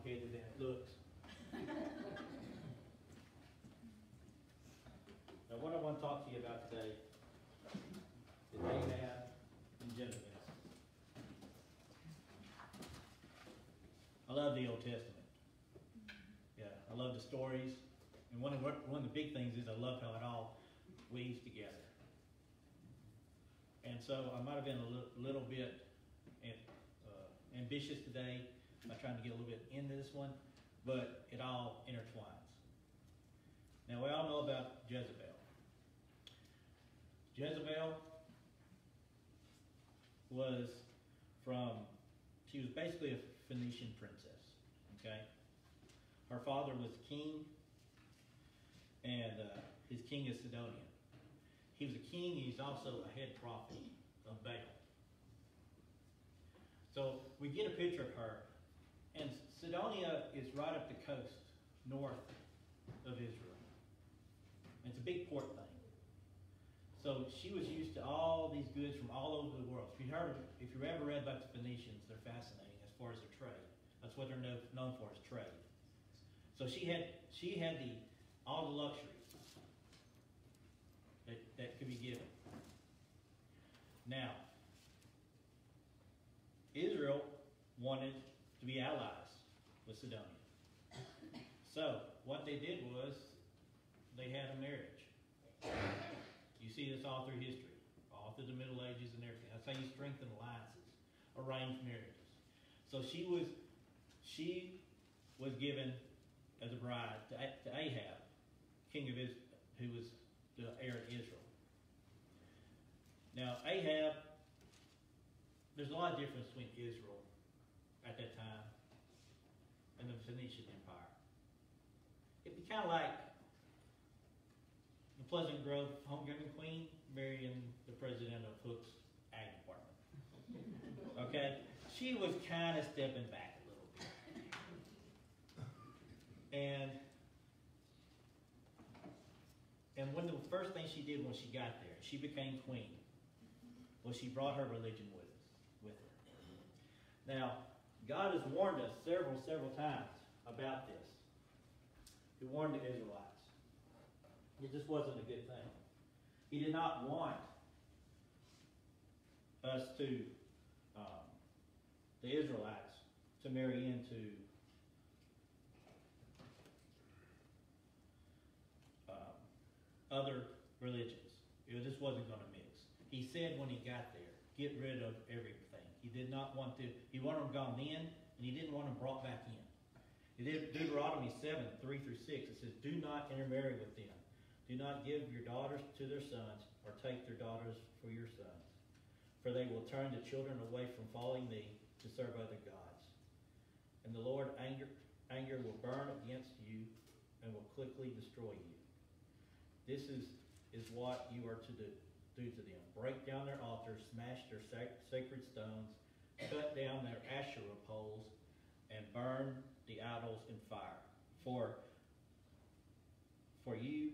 complicated than it looks. Now, what I want to talk to you about today is Ahab and Jezebel. I love the Old Testament. Yeah, I love the stories. And one of the big things is I love how it all weaves together. And so I might have been a little bit ambitious today by trying to get a little bit into this one, but it all intertwines. Now, we all know about Jezebel. Jezebel she was basically a Phoenician princess, okay? Her father was king, and his king is Sidonian. He was a king, he's also a head prophet of Baal. So we get a picture of her, and Sidonia is right up the coast, north of Israel. And it's a big port thing. So she was used to all these goods from all over the world. If you've ever read about the Phoenicians, they're fascinating as far as their trade. That's what they're known for, is trade. So she had all the luxuries that could be given. Now, Israel wanted to be allies with Sidonia. So what they did was they had a marriage. You see this all through history, all through the Middle Ages and everything. That's how you strengthen alliances, arranged marriages. So she was given as a bride to Ahab, king of Israel, who was the heir to Israel. Now, Ahab, there's a lot of difference between Israel at that time and the Phoenician Empire. It'd be kind of like the Pleasant Grove homecoming queen marrying the president of Hook's ag department. Okay? She was kind of stepping back a little bit. And one of the first things she did when she got there, she became queen, was she brought her religion with her. Now, God has warned us several times about this. He warned the Israelites. It just wasn't a good thing. He did not want us the Israelites, to marry into other religions. It just wasn't going to mix. He said when he got there, get rid of everything. He did not want to, he wanted them gone in, and he didn't want them brought back in. In Deuteronomy 7, 3 through 6, it says, do not intermarry with them. Do not give your daughters to their sons, or take their daughters for your sons. For they will turn the children away from following me to serve other gods. And the Lord's anger will burn against you and will quickly destroy you. This is what you are to do to them. Break down their altars, smash their sacred stones, cut down their Asherah poles, and burn the idols in fire. For you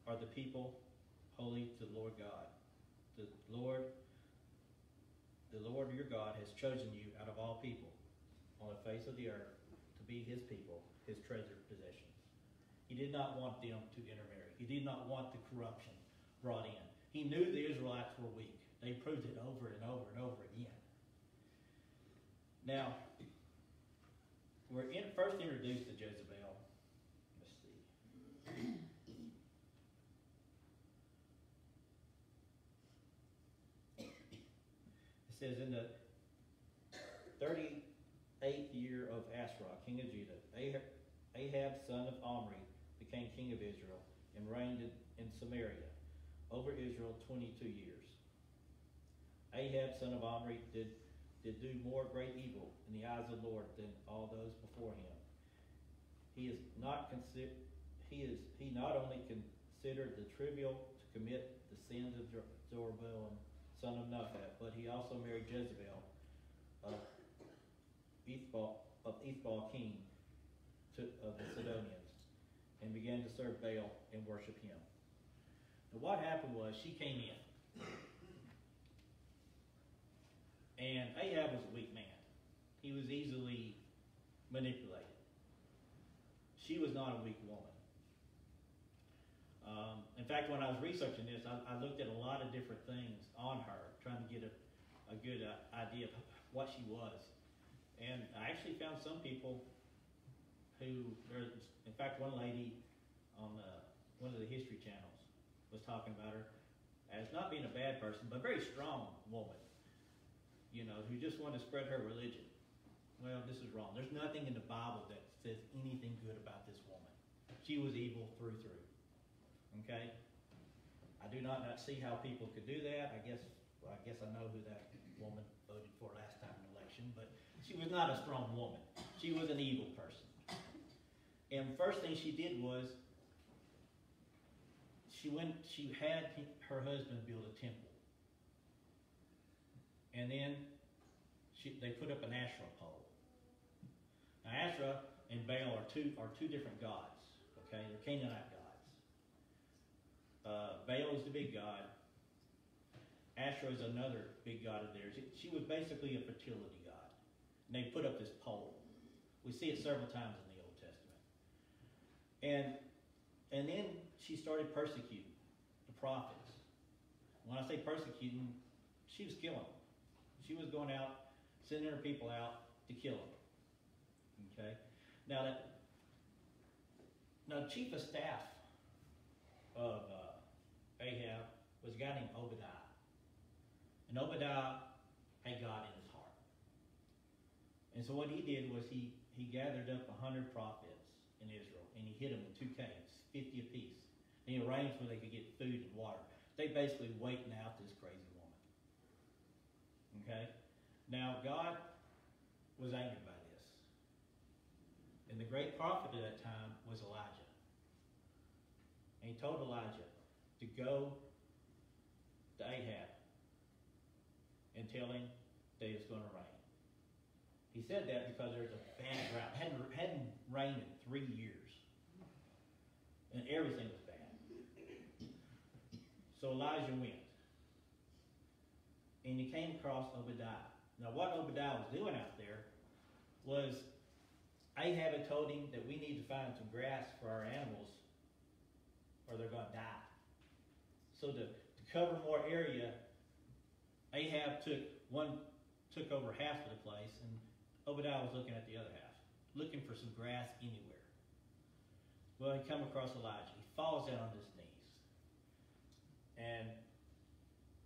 are the people holy to the Lord God. The Lord your God has chosen you out of all people on the face of the earth to be his people, his treasured possessions. He did not want them to intermarry. He did not want the corruption brought in. He knew the Israelites were weak. They proved it over and over and over again. Now, we're first introduced to Jezebel. Let's see. It says, in the 38th year of Asherah, king of Judah, Ahab, son of Omri, became king of Israel and reigned in Samaria over Israel 22 years. Ahab, son of Omri, did do more great evil in the eyes of the Lord than all those before him. He not only considered the trivial to commit the sins of Jeroboam, son of Nebat, but he also married Jezebel of Ethbaal, king of the Sidonians, and began to serve Baal and worship him. Now what happened was, she came in. And Ahab was a weak man. He was easily manipulated. she was not a weak woman. In fact, when I was researching this, I looked at a lot of different things on her, trying to get a good idea of what she was. And I actually found some people who, in fact, one lady on one of the History channels was talking about her as not being a bad person, but a very strong woman, you know, who just wanted to spread her religion. Well, this is wrong. There's nothing in the Bible that says anything good about this woman. She was evil through. Okay? I do not see how people could do that. I guess I know who that woman voted for last time in the election, but she was not a strong woman. She was an evil person. And the first thing she did was she had her husband build a temple. And then they put up an Asherah pole. Now Asherah and Baal are two different gods. Okay, they're Canaanite gods. Baal is the big god. Asherah is another big god of theirs. She was basically a fertility god. And they put up this pole. We see it several times in the Old Testament. And then she started persecuting the prophets. When I say persecuting, she was killing them. She was going out, sending her people out to kill them. Okay? Now, the chief of staff of Ahab was a guy named Obadiah. And Obadiah had God in his heart. And so what he did was he gathered up 100 prophets in Israel, and he hid them in 2 caves, 50 apiece. And he arranged where they could get food and water. They basically waiting out this crazy woman. Okay? Now, God was angered by this. And the great prophet at that time was Elijah. And he told Elijah to go to Ahab and tell him that it's going to rain. He said that because there's a bad drought. Hadn't rained in 3 years. And everything was bad. So Elijah went. And he came across Obadiah. Now what Obadiah was doing out there was Ahab had told him that we need to find some grass for our animals or they're going to die. So to cover more area, Ahab took over half of the place, and Obadiah was looking at the other half, looking for some grass anywhere. Well, he come across Elijah. He falls down on his knees. And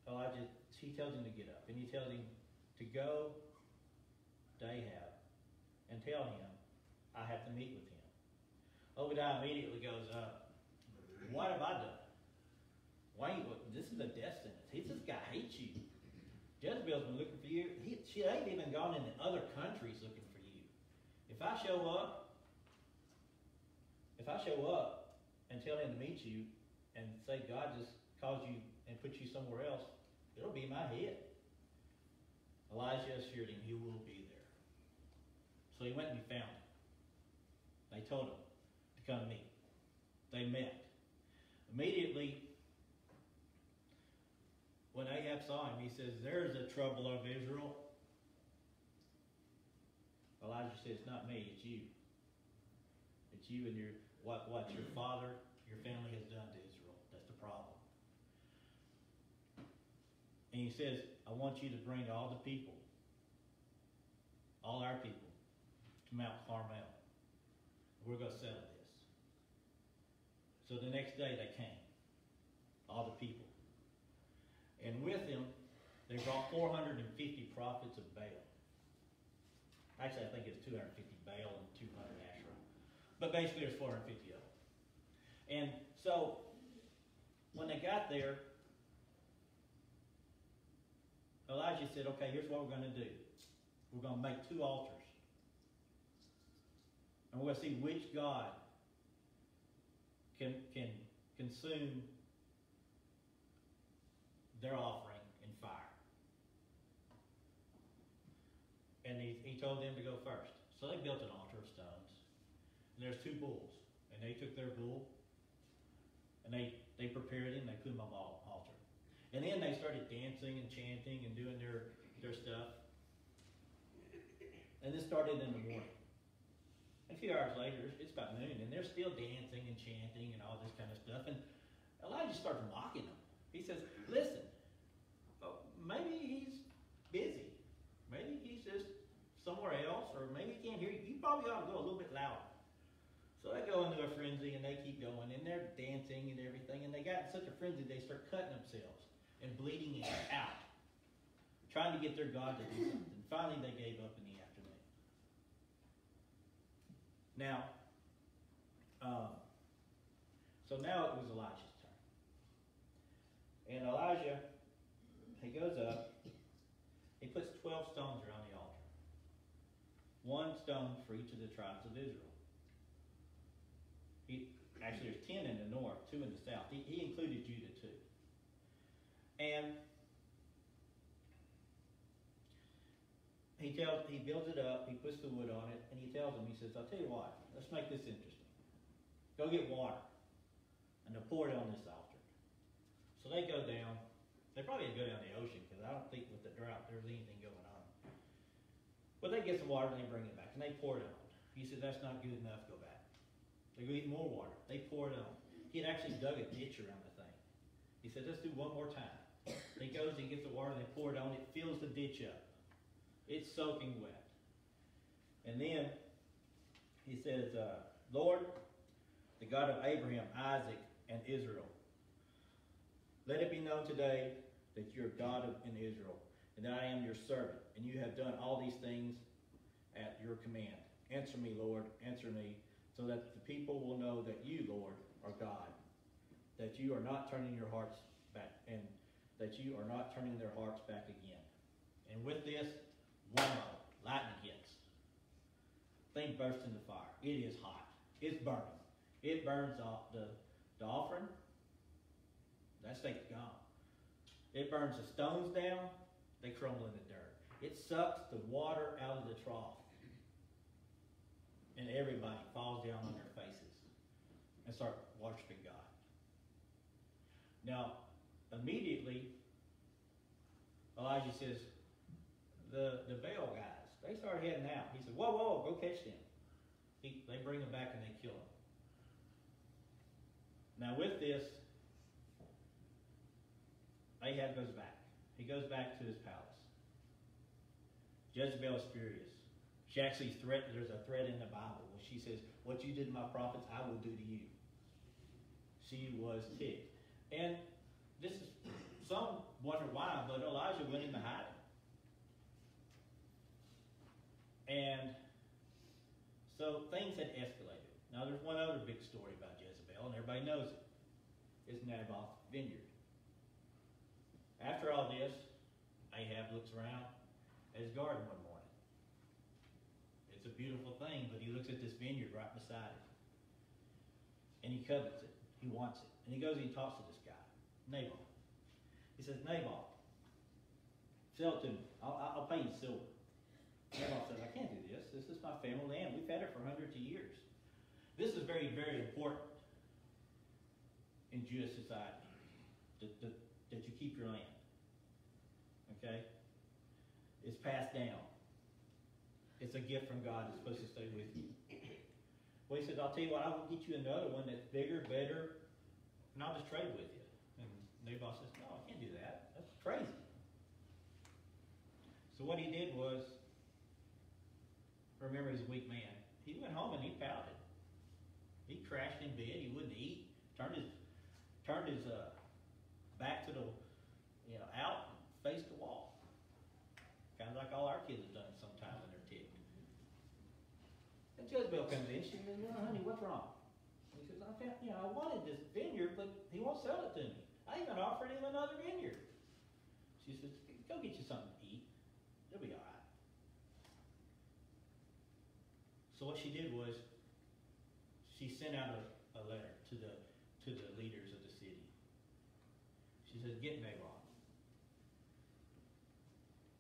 Elijah, he tells him to get up, and he tells him to go to Ahab and tell him, I have to meet with him. Obadiah immediately goes up. What have I done? This is a death sentence. This guy hates you. Jezebel's been looking for you. She ain't even gone into other countries looking for you. If I show up and tell him to meet you and say God just called you and put you somewhere else, it'll be my head. Elijah assured him he will be there. So he went and he found him. They told him to come meet. They met. Immediately, when Ahab saw him, he says, there's the trouble of Israel. Elijah said, it's not me, it's you. It's you and what your father, your family has done to Israel. That's the problem. And he says, I want you to bring all the people, all our people, to Mount Carmel. We're going to settle this. So the next day they came, all the people. And with them, they brought 450 prophets of Baal. Actually, I think it's 250 Baal and 200 Asherah. But basically, there's 450 of them. And so, when they got there, Elijah said, okay, here's what we're going to do. We're going to make 2 altars. And we're going to see which God can consume their offering in fire. And he told them to go first. So they built an altar of stones. And there's 2 bulls. And they took their bull, and they prepared him, they put him on the altar. And then they started dancing and chanting and doing their stuff. And this started in the morning. And a few hours later, it's about noon, and they're still dancing and chanting and all this kind of stuff. And Elijah starts mocking them. He says, listen, maybe he's busy. Maybe he's just somewhere else, or maybe he can't hear you. You probably ought to go a little bit louder. So they go into a frenzy, and they keep going, and they're dancing and everything, and they got in such a frenzy they start cutting themselves and bleeding out, trying to get their God to do something. Finally, they gave up in the afternoon. Now, so now it was Elijah's turn. And Elijah, he goes up, he puts 12 stones around the altar. One stone for each of the tribes of Israel. Actually, there's 10 in the north, 2 in the south. He included Judah too. And he builds it up, he puts the wood on it, and he tells them, he says, I'll tell you what, let's make this interesting. Go get water, and they'll pour it on this altar. So they go down. They probably go down the ocean, because I don't think with the drought there's anything going on. But they get some water, and they bring it back, and they pour it on. He said, that's not good enough, go back. They go get more water. They pour it on. He had actually dug a ditch around the thing. He said, let's do one more time. He goes, he gets the water, they pour it on. It fills the ditch up. It's soaking wet. And then he says, Lord, the God of Abraham, Isaac, and Israel, let it be known today that you're God in Israel, and that I am your servant, and you have done all these things at your command. Answer me, Lord, answer me, so that the people will know that you, Lord, are God, that you are not turning your hearts back, and that you are not turning their hearts back again. And with this, whammo, lightning hits. Thing bursts into fire. It is hot. It's burning. It burns off the offering. That thing's gone. It burns the stones down. They crumble in the dirt. It sucks the water out of the trough. And everybody falls down on their faces and start worshiping God. Now, immediately, Elijah says, the Baal guys, they start heading out. He said, whoa, go catch them. They bring them back and they kill them. Now with this, Ahab goes back. He goes back to his palace. Jezebel is furious. She actually threatened, there's a threat in the Bible where she says, what you did to my prophets, I will do to you. She was ticked. And this is, some wonder why, but Elijah went into hiding. And so things had escalated. Now there's one other big story about Jezebel, and everybody knows it. It's Naboth's vineyard. After all this, Ahab looks around at his garden one morning. It's a beautiful thing, but he looks at this vineyard right beside it. And he covets it. He wants it. And he goes and he talks to this guy, Naboth. He says, Naboth, sell it to me. I'll pay you silver. Naboth says, I can't do this. This is my family land. We've had it for hundreds of years. This is very, very important in Jewish society, that you keep your land. Okay? It's passed down. It's a gift from God. It's supposed to stay with you. Well, he says, I'll tell you what, I will get you another one that's bigger, better, and I'll just trade with you. And Naboth says, no, I can't do that. That's crazy. So what he did was, remember, he's a weak man. He went home and he pouted. He crashed in bed. He wouldn't eat. Turned his back to the, out, and faced the wall. Kind of like all our kids have done sometime when they're ticked. And Jezebel comes in. She says, well, honey, what's wrong? He says, I wanted this vineyard, but he won't sell it to me. I even offered him another vineyard. She says, go get you something to eat. It'll be all right. So what she did was, she sent out a letter to the leaders of the city. She says, get Naboth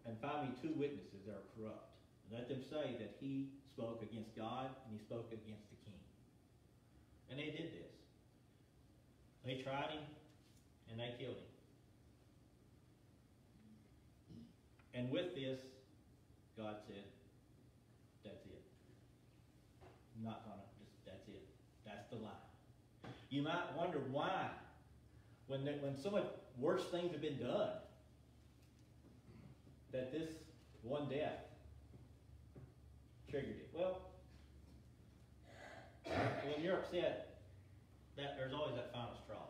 and find me 2 witnesses that are corrupt. Let them say that he spoke against God and he spoke against the king. And they did this. They tried him and they killed him. And with this, God said, that's it. not gonna, that's it. That's the line. You might wonder why, when so much worse things have been done, that this one death triggered it. Well, when you're upset, that there's always that final straw.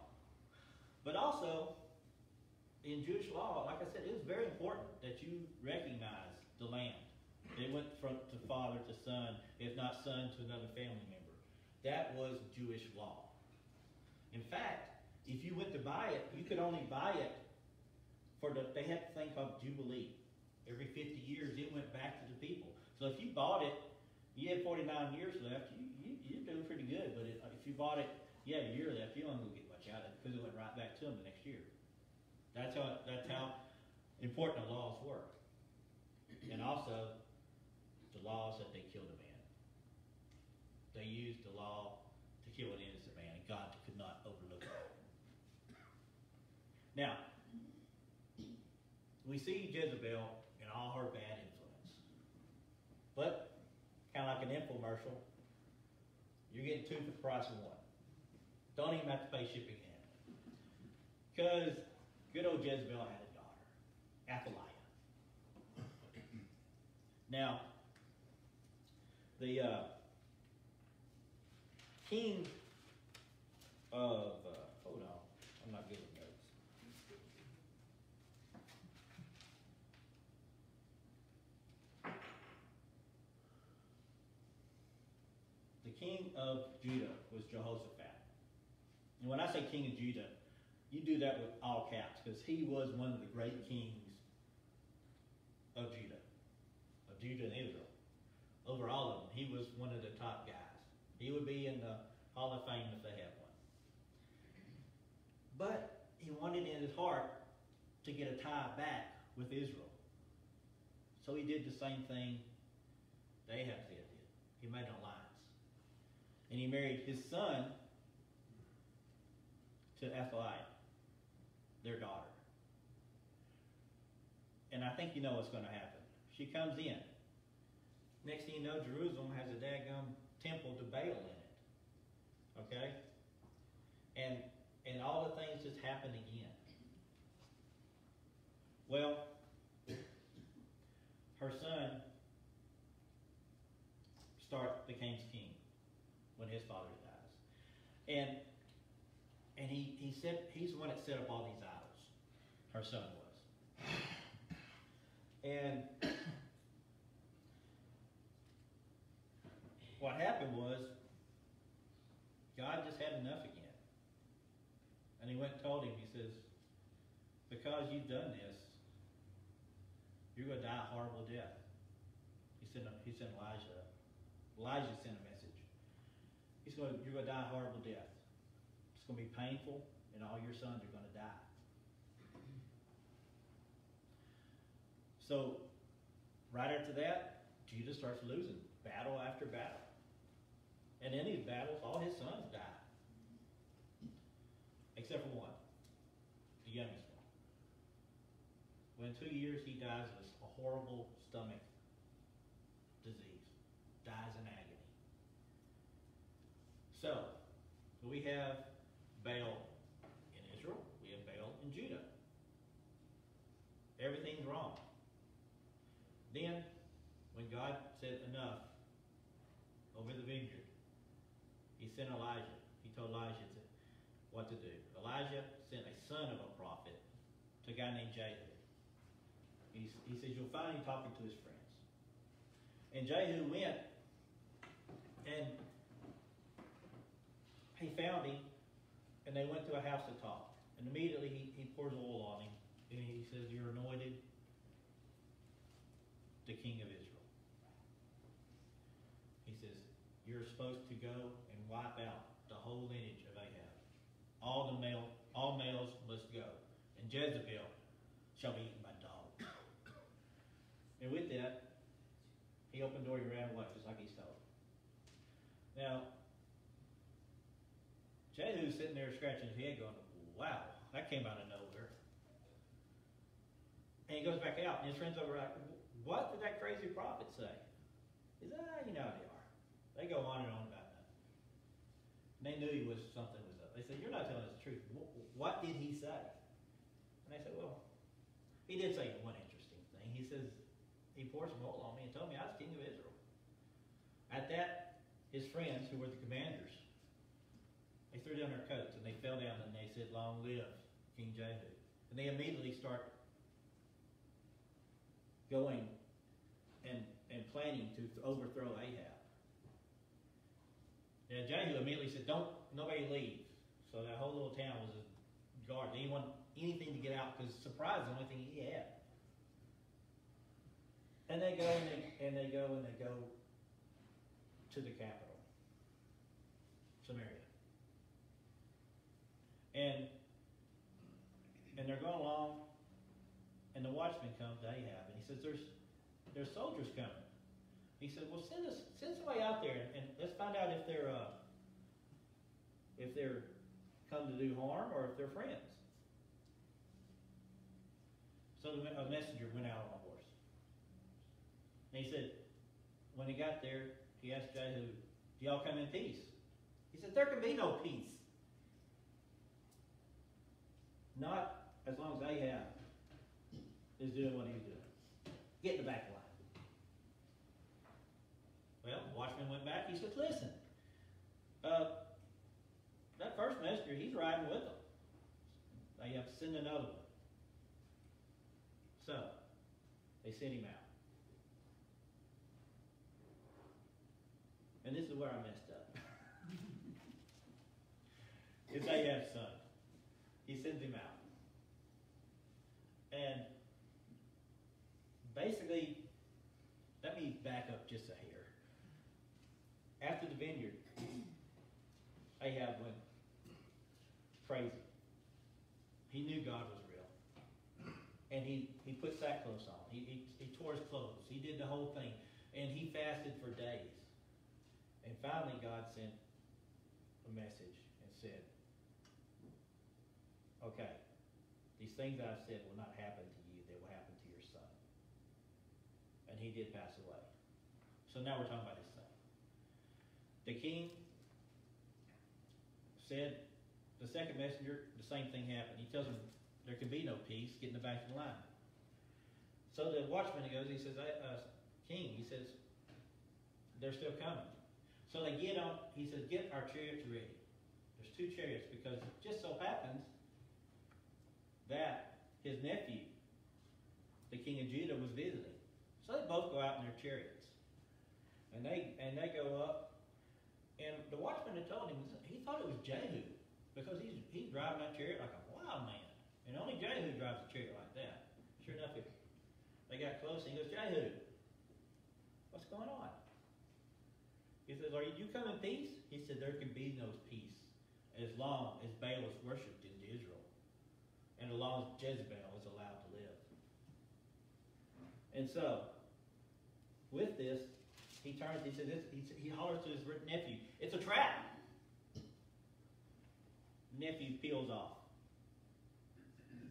But also, in Jewish law, like I said, it was very important that you recognize the land. It went from to father to son, if not son to another family member. That was Jewish law. In fact, if you went to buy it, you could only buy it they had a thing called Jubilee. Every 50 years, it went back to the people. So if you bought it, you had 49 years left, you're doing pretty good. But if you bought it, you had a year left, you don't get much out of it because it went right back to them the next year. That's how important the laws were. And also, the laws that they killed a man. They used the law to kill an innocent man, and God could not overlook it. Now, we see Jezebel in all her bad influence. But, kind of like an infomercial, you're getting two for the price of one. Don't even have to pay shipping and handling. Because good old Jezebel had a daughter, Athaliah. Now, the king of, hold on, I'm not good with notes. The king of Judah was Jehoshaphat. And when I say king of Judah, you do that with all caps, because he was one of the great kings of Judah and Israel. Over all of them, he was one of the top guys. He would be in the Hall of Fame if they had one. But he wanted in his heart to get a tie back with Israel. So he did the same thing Ahab did. He made an alliance. And he married his son to Athaliah, their daughter. And I think you know what's going to happen. She comes in. Next thing you know, Jerusalem has a daggum temple to Baal in it. Okay? And all the things just happen again. Well, her son becomes king when his father dies. And he's the one that set up all these idols. Her son was. And what happened was, God just had enough again. And he went and told him, he says, because you've done this, you're going to die a horrible death. He sent Elijah. Elijah sent a message. You're going to die a horrible death. It's going to be painful, and all your sons are going to die. So, right after that, Judah starts losing battle after battle. And in these battles, all his sons die. Except for one, the youngest one. Within 2 years, he dies of a horrible stomach disease. Dies in agony. So we have Baal in Israel. We have Baal in Judah. Everything's wrong. Then, when God said enough over the vineyard, he sent Elijah. He told Elijah what to do. Elijah sent a son of a prophet to a guy named Jehu. He says, you'll find him talking to his friends. And Jehu went, and he found him, and they went to a house to talk. And immediately he pours oil on him, and he says, you're anointed the king of Israel. He says, you're supposed to go and wipe out the whole lineage of Ahab. All males must go, and Jezebel shall be eaten by dogs. And with that, he opened the door and ran away, just like he's told. Now, Jehu's sitting there scratching his head going, wow, that came out of nowhere. And he goes back out, and his friends over like, what did that crazy prophet say? He says, you know how they are. They go on and on about nothing. And they knew something was up. They said, "You're not telling us the truth. What did he say?" And they said, "Well, he did say one interesting thing. He says, he poured some oil on me and told me I was king of Israel." At that, his friends, who were the commanders, they threw down their coats and they fell down and they said, "Long live King Jehu." And they immediately start going and planning to overthrow Ahab. And Jehu immediately said, nobody leave. So that whole little town was a guard. They didn't want anything to get out because surprise is the only thing he had. And they go and they go to the capital, Samaria. And they're going along, and the watchman comes to Ahab, and he says, "There's soldiers coming." He said, "Well, send somebody out there, and let's find out if they're come to do harm or if they're friends." So a messenger went out on a horse, and he said, when he got there, he asked Jehu, "Do y'all come in peace?" He said, "There can be no peace. Not as long as Ahab is doing what he's doing. Get in the back line." Well, the watchman went back. He said, "Listen, that first messenger, he's riding with them. They have to send another one." So, they sent him out. And this is where I messed up. It's Ahab's son. He sends him out. And basically, let me back up just a hair. After the vineyard, Ahab went crazy. He knew God was real. And he put sackcloth on. He tore his clothes. He did the whole thing. And he fasted for days. And finally God sent a message and said, "Okay, these things I've said will not happen to you. They will happen to your son." And he did pass away. So now we're talking about his son. The king said, the second messenger, the same thing happened. He tells him there can be no peace. Get in the back of the line. So the watchman goes, he says, "King," he says, "they're still coming." So they get on, he says, "Get our chariots ready." There's 2 chariots because it just so happens that his nephew, the king of Judah, was visiting. So they both go out in their chariots. And they go up. And the watchman had told him, he thought it was Jehu, because he's driving that chariot like a wild man. And only Jehu drives a chariot like that. Sure enough, they got close and he goes, "Jehu, what's going on?" He says, "Are you come in peace?" He said, "There can be no peace as long as Baal is worshipped in Israel, and as long as Jezebel is allowed to live." And so, with this, he turns, he says, he hollers to his nephew, "It's a trap!" Nephew peels off.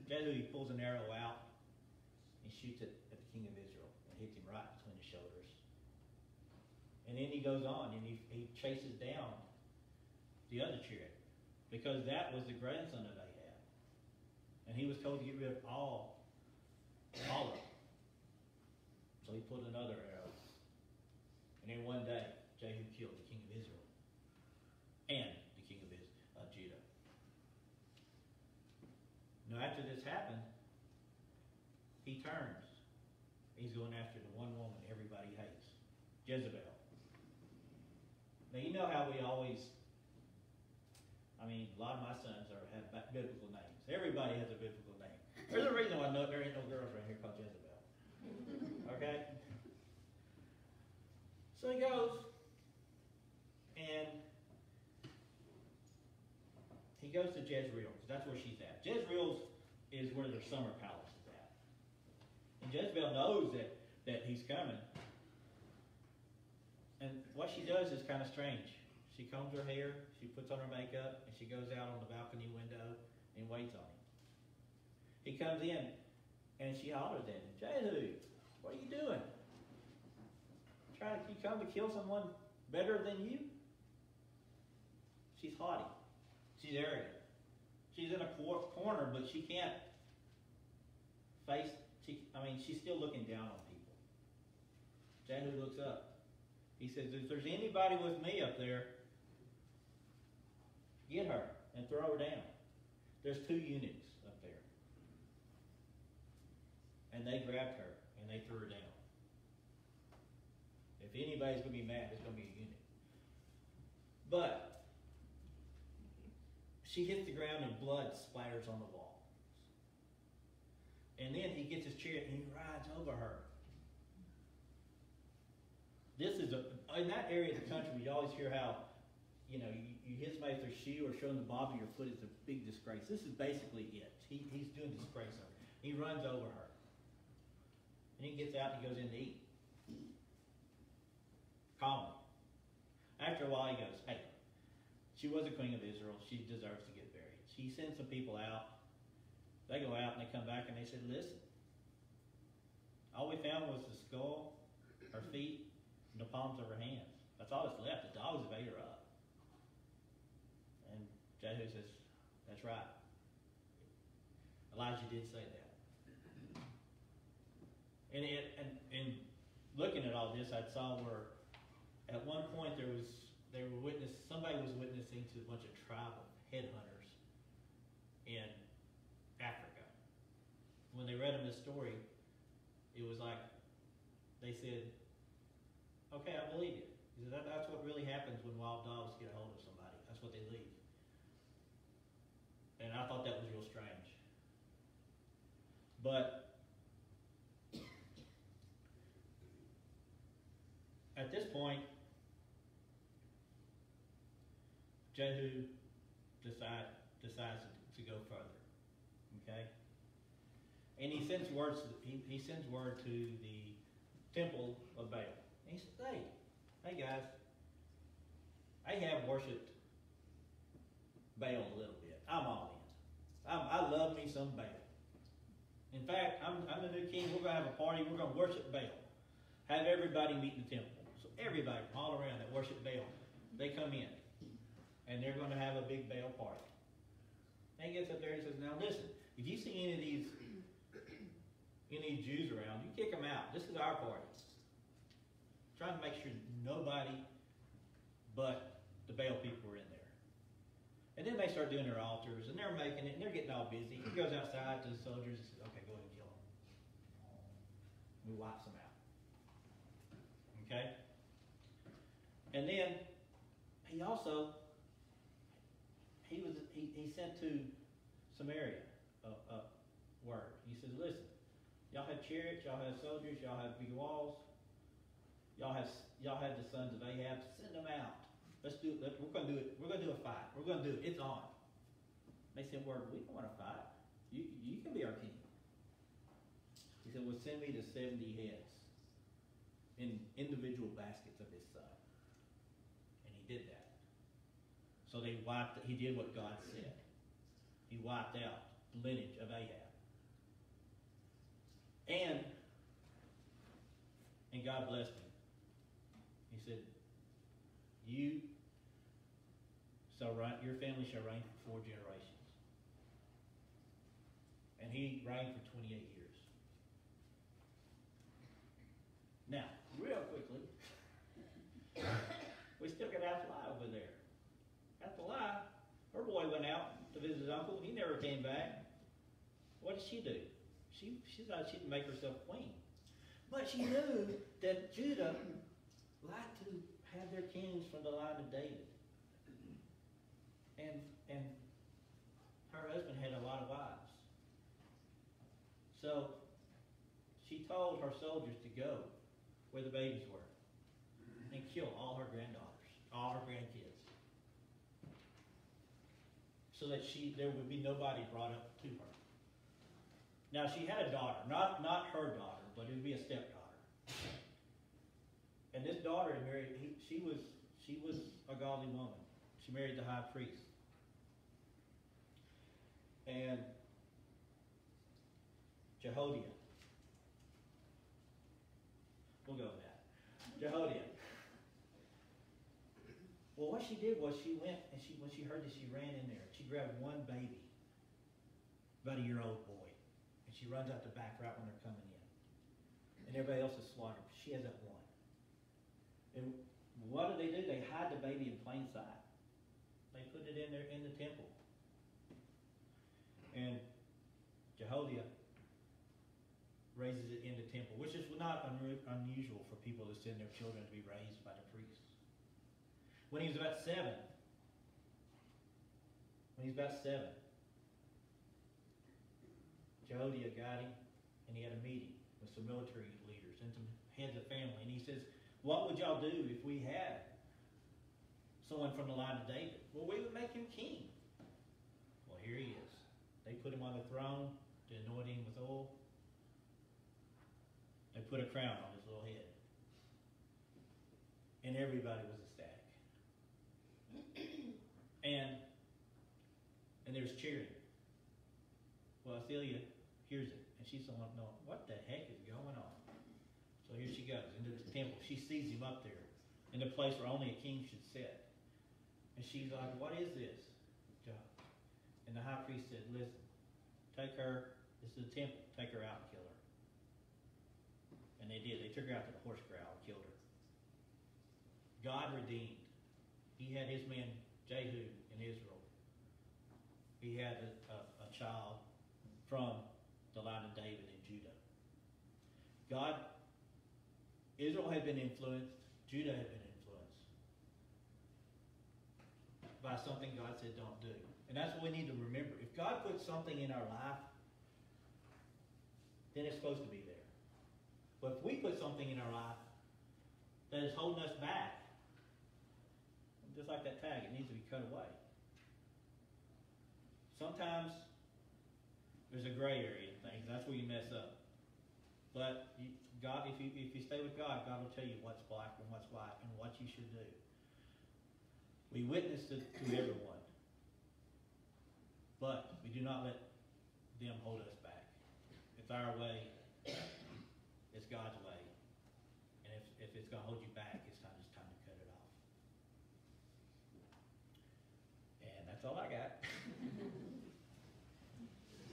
Jehu, he pulls an arrow out, and shoots it at the king of Israel, and hits him right between the shoulders. And then he goes on, and he chases down the other chariot, because that was the grandson of Ahab. And he was told to get rid of all of them. So he pulled another arrow. And then one day, Jehu killed the king of Israel and the king of Judah. Now, after this happened, he turns. He's going after the one woman everybody hates, Jezebel. Now, you know how we always, a lot of my sons have biblical names. Everybody has a biblical name. There's a reason why there ain't no girls around here called Jezebel. Okay? So he goes, and he goes to Jezreel, because that's where she's at. Jezreel is where their summer palace is at. And Jezebel knows that he's coming. And what she does is kind of strange. She combs her hair, she puts on her makeup, and she goes out on the balcony window and waits on him. He comes in, and she hollers at him, "Jehu, what are you doing? You come to kill someone better than you. She's haughty. She's arrogant. She's in a corner, but she can't face, she's still looking down on people. Jehu looks up. He says, if there's anybody with me up there, get her and throw her down. There's 2 eunuchs up there. And they grabbed her and they threw her down. If anybody's going to be mad, it's going to be a eunuch. But she hits the ground and blood splatters on the wall. And then he gets his chariot and he rides over her. This is in that area of the country, you always hear how, you hit somebody with their shoe or showing the bottom of your foot is a big disgrace. This is basically it. He's doing disgrace on her. He runs over her. And he gets out and he goes in to eat. Calmly. After a while he goes, hey, she was a queen of Israel. She deserves to get buried. He sends some people out. They go out and they come back and they said, listen, all we found was the skull, her feet, and the palms of her hands. That's all that's left. The dogs have ate her up. And Jehu says, that's right. Elijah did say that. And looking at all this, I saw where at one point somebody was witnessing to a bunch of tribal headhunters in Africa. When they read him this story, it was like they said, okay, I believe you. He said, that's what really happens when wild dogs get a hold of somebody. That's what they leave. And I thought that was real strange. But at this point, Jehu decides to go further. Okay? And he sends word to the temple of Baal. And he says, hey guys, Ahab worshipped Baal a little bit. I'm all in. I love me some Baal. In fact, I'm the new king. We're going to have a party. We're going to worship Baal. Have everybody meet in the temple. So everybody all around that worship Baal, they come in. And they're going to have a big Baal party. And he gets up there and says, now listen, if you see any of these Jews around, you kick them out. This is our party. Trying to make sure nobody but the Baal people are in there. And then they start doing their altars, and they're making it, and they're getting all busy. He goes outside to the soldiers and says, okay, go ahead and kill them. We wipes them out. Okay? And then he sent to Samaria a word. He says, listen, y'all have chariots, y'all have soldiers, y'all have big walls, y'all have the sons of Ahab, send them out. Let's do it. We're going to do it. We're going to do a fight. We're going to do it. It's on. They said, word, we don't want to fight. You can be our king. He said, well, send me the 70 heads in individual baskets of his son. And he did that. So he did what God said. He wiped out the lineage of Ahab. And God blessed him. He said, your family shall reign for 4 generations. And he reigned for 28 years. Now, real quickly, we still got Athaliah over there. Athaliah, her boy went out to visit his uncle. He never came back. What did she do? She thought she'd make herself queen. But she knew that Judah liked to have their kings from the line of David. And her husband had a lot of wives. So she told her soldiers to go where the babies were and kill all her granddaughters, all her grandkids, so that there would be nobody brought up to her. Now she had a daughter, not her daughter, but it would be a stepdaughter. And this daughter married. She was a godly woman. She married the high priest. And Jehoiada. We'll go with that. Jehoiada. Well, what she did was she went and when she heard this, she ran in there. She grabbed one baby, about a year-old boy, and she runs out the back right when they're coming in. And everybody else is slaughtered. She has that one. And what do? They hide the baby in plain sight. They put it in there in the temple. And Jehoiada raises it in the temple, which is not unusual for people to send their children to be raised by the priests. When he was about 7, Jehoiada got him, and he had a meeting with some military leaders and some heads of family, and he says, "What would y'all do if we had someone from the line of David?" Well, we would make him king. Well, here he is. They put him on the throne to anoint him with oil. They put a crown on his little head. And everybody was ecstatic. And there's cheering. Well, Athaliah hears it, and she's going, "No, what the heck is going on?" So here she goes into the temple. She sees him up there in the place where only a king should sit. And she's like, "What is this?" And the high priest said, "Listen, take her, this is the temple, take her out and kill her." And they did. They took her out to the horse corral and killed her. God redeemed. He had his man Jehu in Israel. He had a child from the line of David in Judah. Israel had been influenced, Judah had been influenced by something God said don't do. And that's what we need to remember. If God puts something in our life, then it's supposed to be there. But if we put something in our life that is holding us back, just like that tag, it needs to be cut away. Sometimes there's a gray area in things. That's where you mess up. But God, if you stay with God, God will tell you what's black and what's white and what you should do. We witness to everyone, but we do not let them hold us back. It's our way. It's God's way. And if it's going to hold you back, it's time to cut it off. And that's all I got.